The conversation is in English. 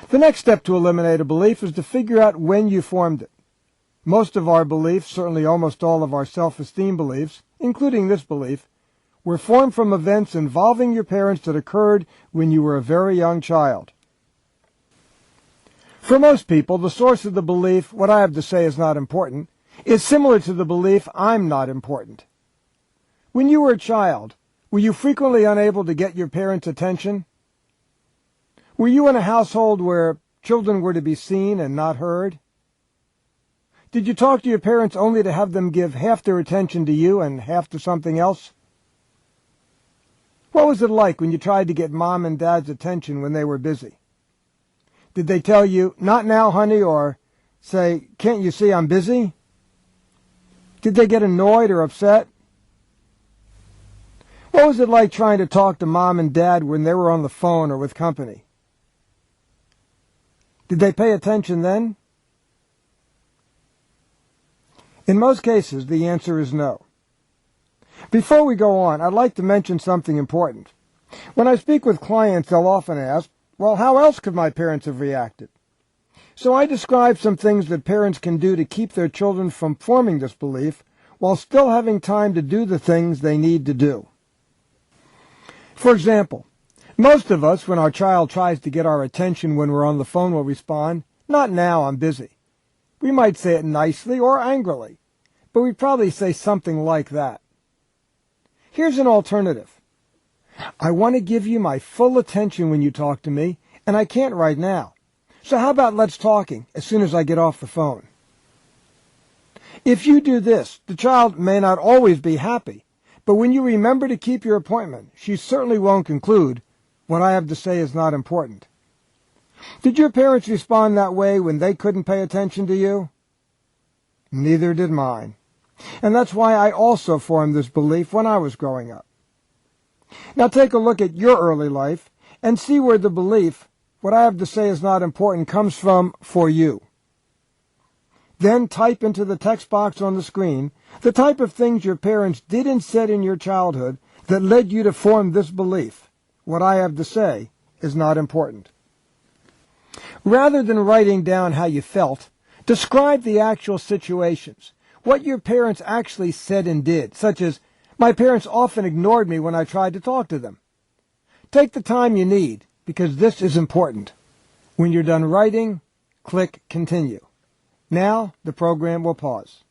The next step to eliminate a belief is to figure out when you formed it. Most of our beliefs, certainly almost all of our self-esteem beliefs, including this belief, were formed from events involving your parents that occurred when you were a very young child. For most people, the source of the belief, what I have to say is not important, is similar to the belief, I'm not important. When you were a child, were you frequently unable to get your parents' attention? Were you in a household where children were to be seen and not heard? Did you talk to your parents only to have them give half their attention to you and half to something else? What was it like when you tried to get mom and dad's attention when they were busy? Did they tell you, not now, honey, or say, can't you see I'm busy? Did they get annoyed or upset? What was it like trying to talk to mom and dad when they were on the phone or with company? Did they pay attention then? In most cases, the answer is no. Before we go on, I'd like to mention something important. When I speak with clients, they'll often ask, well, how else could my parents have reacted? So I describe some things that parents can do to keep their children from forming this belief while still having time to do the things they need to do. For example, most of us, when our child tries to get our attention when we're on the phone, will respond, not now, I'm busy. We might say it nicely or angrily, but we'd probably say something like that. Here's an alternative. I want to give you my full attention when you talk to me, and I can't right now. So how about let's talking as soon as I get off the phone? If you do this, the child may not always be happy, but when you remember to keep your appointment, she certainly won't conclude, what I have to say is not important. Did your parents respond that way when they couldn't pay attention to you? Neither did mine. And that's why I also formed this belief when I was growing up. Now take a look at your early life and see where the belief, what I have to say is not important, comes from for you. Then type into the text box on the screen the type of things your parents did and said in your childhood that led you to form this belief, what I have to say is not important. Rather than writing down how you felt, describe the actual situations, what your parents actually said and did, such as, my parents often ignored me when I tried to talk to them. Take the time you need, because this is important. When you're done writing, click Continue. Now the program will pause.